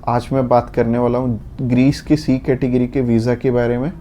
आज मैं बात करने वाला हूँ ग्रीस के सी कैटेगरी के वीज़ा के बारे में।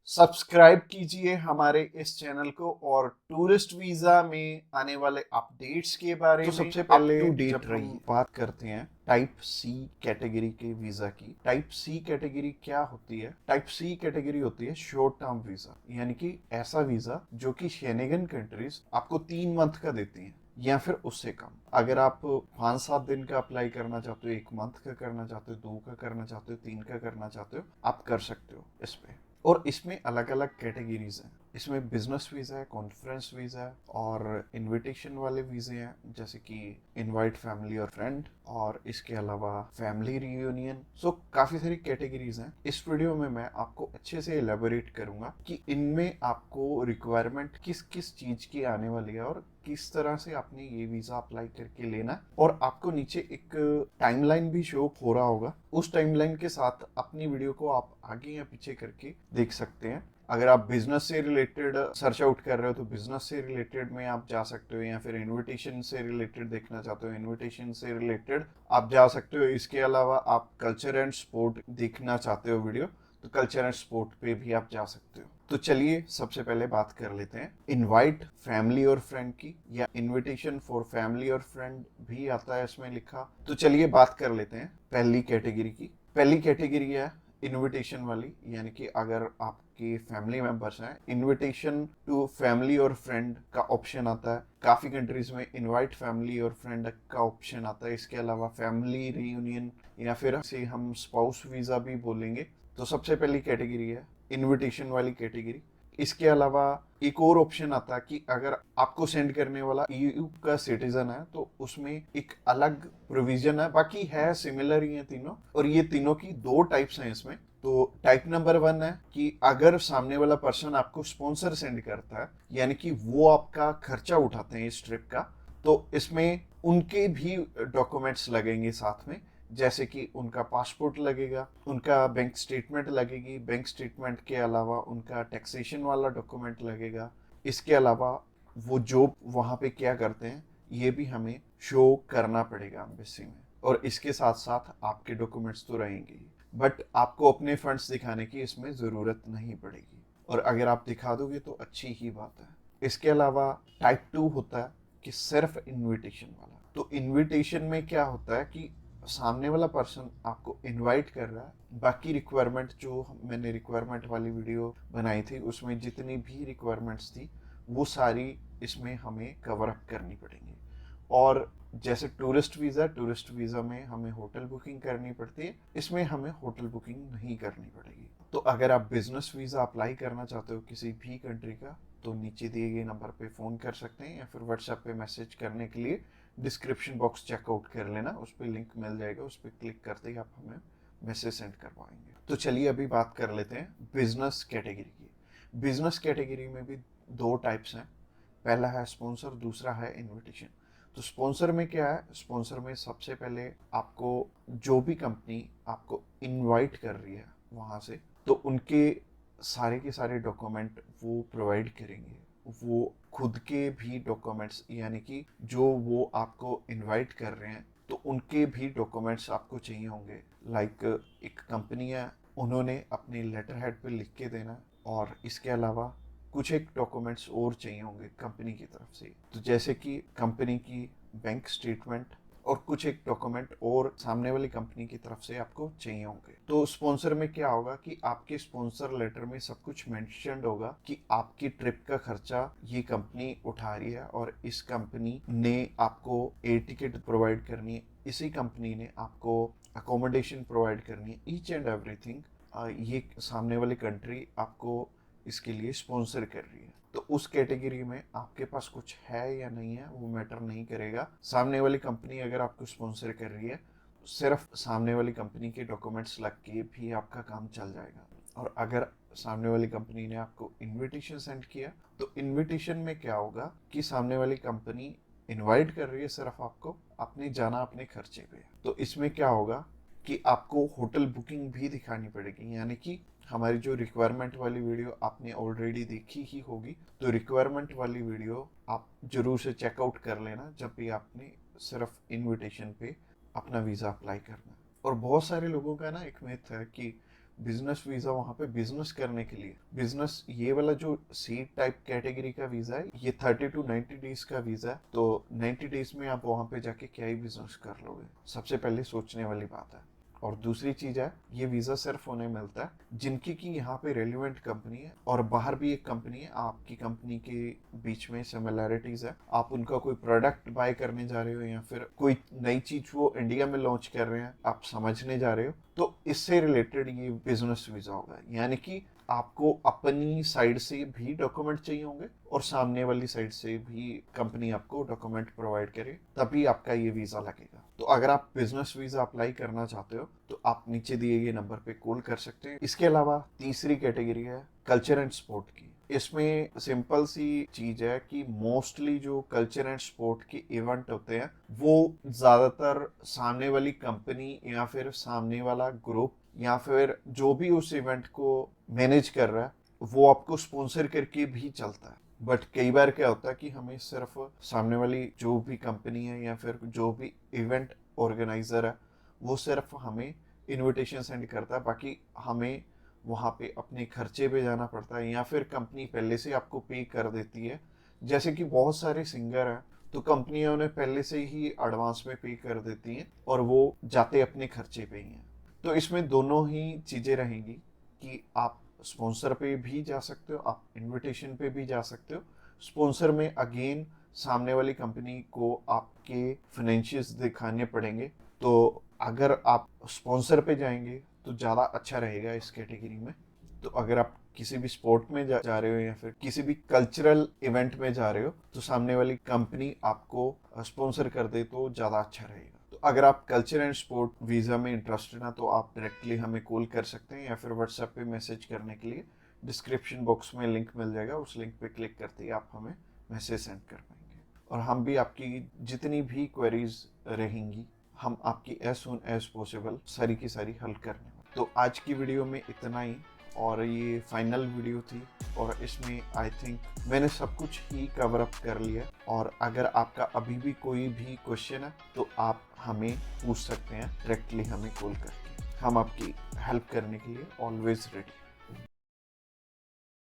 सब्सक्राइब कीजिए हमारे इस चैनल को और टूरिस्ट वीज़ा में आने वाले अपडेट्स के बारे में सबसे पहले अप टू डेट रहिए। बात करते हैं टाइप सी कैटेगरी के वीज़ा की। टाइप सी कैटेगरी क्या होती है? टाइप सी कैटेगरी होती है शॉर्ट टर्म वीज़ा, यानी कि ऐसा वीज़ा जो कि शेनेगन कंट्रीज आपको 3 मंथ का देती हैं या फिर उससे कम। अगर आप 5-7 दिन का अप्लाई करना चाहते हो, 1 मंथ का करना चाहते हो, 2 का करना चाहते हो, 3 का करना चाहते हो, आप कर सकते हो इस पे। और इसमें अलग अलग कैटेगरीज हैं। इसमें बिजनेस वीज़ा है, कॉन्फ्रेंस वीज़ा है और इनविटेशन वाले वीज़े हैं, जैसे कि इनवाइट फैमिली और फ्रेंड, और इसके अलावा फैमिली रियूनियन। सो काफ़ी सारी कैटेगरीज हैं। इस वीडियो में मैं आपको अच्छे से एलेबोरेट करूंगा कि इनमें आपको रिक्वायरमेंट किस किस चीज़ की आने वाली है और किस तरह से आपने ये वीज़ा अप्लाई करके लेना। और आपको नीचे एक टाइमलाइन भी शो हो रहा होगा। उस टाइमलाइन के साथ अपनी वीडियो को आप आगे या पीछे करके देख सकते हैं। अगर आप बिजनेस से रिलेटेड सर्च आउट कर रहे हो तो बिजनेस से रिलेटेड में आप जा सकते हो, या फिर इनविटेशन से रिलेटेड देखना चाहते हो इनविटेशन से रिलेटेड आप जा सकते हो। इसके अलावा आप कल्चर एंड स्पोर्ट देखना चाहते हो वीडियो, तो कल्चर एंड स्पोर्ट पे भी आप जा सकते हो। तो चलिए सबसे पहले बात कर लेते हैं इनवाइट फैमिली और फ्रेंड की, या इनविटेशन फॉर फैमिली और फ्रेंड भी आता है इसमें लिखा। तो चलिए बात कर लेते हैं पहली कैटेगरी की। पहली कैटेगरी है इनविटेशन वाली, यानी कि अगर आपके फैमिली मेंबर्स हैं, इनविटेशन टू फैमिली और फ्रेंड का ऑप्शन आता है। काफी कंट्रीज में इनवाइट फैमिली और फ्रेंड का ऑप्शन आता है। इसके अलावा फैमिली रियूनियन, या फिर इसे हम स्पाउस वीजा भी बोलेंगे। तो सबसे पहली कैटेगरी है इनविटेशन वाली कैटेगरी। इसके अलावा एक और ऑप्शन आता है कि अगर आपको सेंड करने वाला ईयू का सिटीजन है तो उसमें एक अलग प्रोविजन है। बाकी है सिमिलर ही है तीनों, और ये तीनों की 2 टाइप्स हैं इसमें। तो टाइप नंबर 1 है कि अगर सामने वाला पर्सन आपको स्पॉन्सर सेंड करता है, यानी कि वो आपका खर्चा उठाते हैं इस ट्रिप का, तो इसमें उनके भी डॉक्यूमेंट्स लगेंगे साथ में, जैसे कि उनका पासपोर्ट लगेगा, उनका बैंक स्टेटमेंट लगेगी, बैंक स्टेटमेंट के अलावा उनका टैक्सेशन वाला डॉक्यूमेंट लगेगा। इसके अलावा वो जॉब वहाँ पे क्या करते हैं ये भी हमें शो करना पड़ेगा एम्बेसी में। और इसके साथ साथ आपके डॉक्यूमेंट्स तो रहेंगे ही, बट आपको अपने फंड्स दिखाने की इसमें ज़रूरत नहीं पड़ेगी, और अगर आप दिखा दोगे तो अच्छी ही बात है। इसके अलावा टाइप 2 होता है कि सिर्फ इनविटेशन वाला। तो इनविटेशन में क्या होता है कि सामने वाला पर्सन आपको इनवाइट कर रहा है, बाकी रिक्वायरमेंट जो मैंने रिक्वायरमेंट वाली वीडियो बनाई थी उसमें जितनी भी रिक्वायरमेंट्स थी वो सारी इसमें हमें कवर अप करनी पड़ेंगी। और जैसे टूरिस्ट वीज़ा में हमें होटल बुकिंग करनी पड़ती है, इसमें हमें होटल बुकिंग नहीं करनी पड़ेगी। तो अगर आप बिजनेस वीज़ा अप्लाई करना चाहते हो किसी भी कंट्री का, तो नीचे दिए गए नंबर पे फ़ोन कर सकते हैं, या फिर व्हाट्सएप पे मैसेज करने के लिए डिस्क्रिप्शन बॉक्स चेकआउट कर लेना, उस पर लिंक मिल जाएगा, उस पर क्लिक करते ही आप हमें मैसेज सेंड कर पाएंगे। तो चलिए अभी बात कर लेते हैं बिजनेस कैटेगरी की। बिजनेस कैटेगरी में भी 2 टाइप्स हैं। पहला है स्पॉन्सर, दूसरा है इनविटेशन। तो स्पॉन्सर में क्या है? स्पॉन्सर में सबसे पहले आपको जो भी कंपनी आपको इनवाइट कर रही है वहाँ से, तो उनके सारे के सारे डॉक्यूमेंट वो प्रोवाइड करेंगे। वो खुद के भी डॉक्यूमेंट्स, यानी कि जो वो आपको इनवाइट कर रहे हैं तो उनके भी डॉक्यूमेंट्स आपको चाहिए होंगे। लाइक एक कंपनी है, उन्होंने अपने लेटर हेड पे लिख के देना, और इसके अलावा कुछ एक डॉक्यूमेंट्स और चाहिए होंगे कंपनी की तरफ से। तो जैसे कि कंपनी की बैंक स्टेटमेंट और कुछ एक डॉक्यूमेंट और सामने वाली कंपनी की तरफ से आपको चाहिए होंगे। तो स्पॉन्सर में क्या होगा कि आपके स्पॉन्सर लेटर में सब कुछ मेंशन्ड होगा कि आपकी ट्रिप का खर्चा ये कंपनी उठा रही है, और इस कंपनी ने आपको एयर टिकट प्रोवाइड करनी है, इसी कंपनी ने आपको अकोमोडेशन प्रोवाइड करनी है, ईच एंड एवरीथिंग ये सामने वाली कंट्री आपको इसके लिए स्पॉन्सर कर रही है। तो उस कैटेगरी में आपके पास कुछ है या नहीं है वो मैटर नहीं करेगा। सामने वाली कंपनी अगर आपको स्पॉन्सर कर रही है, सिर्फ सामने वाली कंपनी के डॉक्यूमेंट्स लग के भी आपका काम चल जाएगा। और अगर सामने वाली कंपनी ने आपको इनविटेशन सेंड किया, तो इनविटेशन में क्या होगा कि सामने वाली कंपनी इनवाइट कर रही है सिर्फ आपको, आपने जाना अपने खर्चे पे। तो इसमें क्या होगा कि आपको होटल बुकिंग भी दिखानी पड़ेगी, यानी कि हमारी जो रिक्वायरमेंट वाली वीडियो आपने ऑलरेडी देखी ही होगी, तो रिक्वायरमेंट वाली वीडियो आप जरूर से चेकआउट कर लेना जब भी आपने सिर्फ इनविटेशन पे अपना वीज़ा अप्लाई करना। और बहुत सारे लोगों का ना एक मिथ है कि बिजनेस वीज़ा वहाँ पे बिजनेस करने के लिए, बिजनेस ये वाला जो सी टाइप कैटेगरी का वीज़ा है ये 30 to 90 डेज का वीज़ा है, तो 90 डेज में आप वहाँ पे जाके क्या ही बिजनेस कर लोगे, सबसे पहले सोचने वाली बात है। और दूसरी चीज है, ये वीजा सिर्फ उन्हें मिलता है जिनकी की यहाँ पे रेलिवेंट कंपनी है और बाहर भी एक कंपनी है, आपकी कंपनी के बीच में सिमिलैरिटीज है, आप उनका कोई प्रोडक्ट बाय करने जा रहे हो या फिर कोई नई चीज वो इंडिया में लॉन्च कर रहे हैं आप समझने जा रहे हो, तो इससे रिलेटेड ये बिजनेस वीजा होगा। यानी कि आपको अपनी साइड से भी डॉक्यूमेंट चाहिए होंगे और सामने वाली साइड से भी कंपनी आपको डॉक्यूमेंट प्रोवाइड करे, तभी आपका ये वीजा लगेगा। तो अगर आप बिजनेस वीजा अप्लाई करना चाहते हो तो आप नीचे दिए गए नंबर पे कॉल कर सकते हैं। इसके अलावा तीसरी कैटेगरी है कल्चर एंड स्पोर्ट की। इसमें सिंपल सी चीज है कि मोस्टली जो कल्चर एंड स्पोर्ट के इवेंट होते हैं वो ज्यादातर सामने वाली कंपनी या फिर सामने वाला ग्रुप या फिर जो भी उस इवेंट को मैनेज कर रहा है वो आपको स्पॉन्सर करके भी चलता है। बट कई बार क्या होता है कि हमें सिर्फ सामने वाली जो भी कंपनी है या फिर जो भी इवेंट ऑर्गेनाइजर है वो सिर्फ हमें इनविटेशन सेंड करता है, बाकी हमें वहाँ पे अपने खर्चे पे जाना पड़ता है या फिर कंपनी पहले से आपको पे कर देती है। जैसे कि बहुत सारे सिंगर हैं तो कंपनियां उन्हें पहले से ही एडवांस में पे कर देती हैं और वो जाते अपने खर्चे पे ही हैं। तो इसमें दोनों ही चीज़ें रहेंगी कि आप स्पॉन्सर पे भी जा सकते हो, आप इनविटेशन पे भी जा सकते हो। स्पॉन्सर में अगेन सामने वाली कंपनी को आपके फाइनेंशियल्स दिखाने पड़ेंगे, तो अगर आप स्पॉन्सर पे जाएंगे तो ज़्यादा अच्छा रहेगा इस कैटेगरी में। तो अगर आप किसी भी स्पोर्ट में जा रहे हो या फिर किसी भी कल्चरल इवेंट में जा रहे हो तो सामने वाली कंपनी आपको स्पॉन्सर कर दे तो ज़्यादा अच्छा रहेगा। तो अगर आप कल्चर एंड स्पोर्ट वीज़ा में इंटरेस्टेड हैं तो आप डायरेक्टली हमें कॉल कर सकते हैं या फिर व्हाट्सएप पे मैसेज करने के लिए डिस्क्रिप्शन बॉक्स में लिंक मिल जाएगा, उस लिंक पे क्लिक करते ही आप हमें मैसेज सेंड कर पाएंगे और हम भी आपकी जितनी भी क्वेरीज रहेंगी हम आपकी एज सुन एज पॉसिबल सारी की सारी हल करने वाले। तो आज की वीडियो में इतना ही और ये फाइनल वीडियो थी और इसमें आई थिंक मैंने सब कुछ ही कवर अप कर लिया। और अगर आपका अभी भी कोई भी क्वेश्चन है तो आप हमें पूछ सकते हैं डायरेक्टली हमें कॉल करके, हम आपकी हेल्प करने के लिए ऑलवेज रेडी।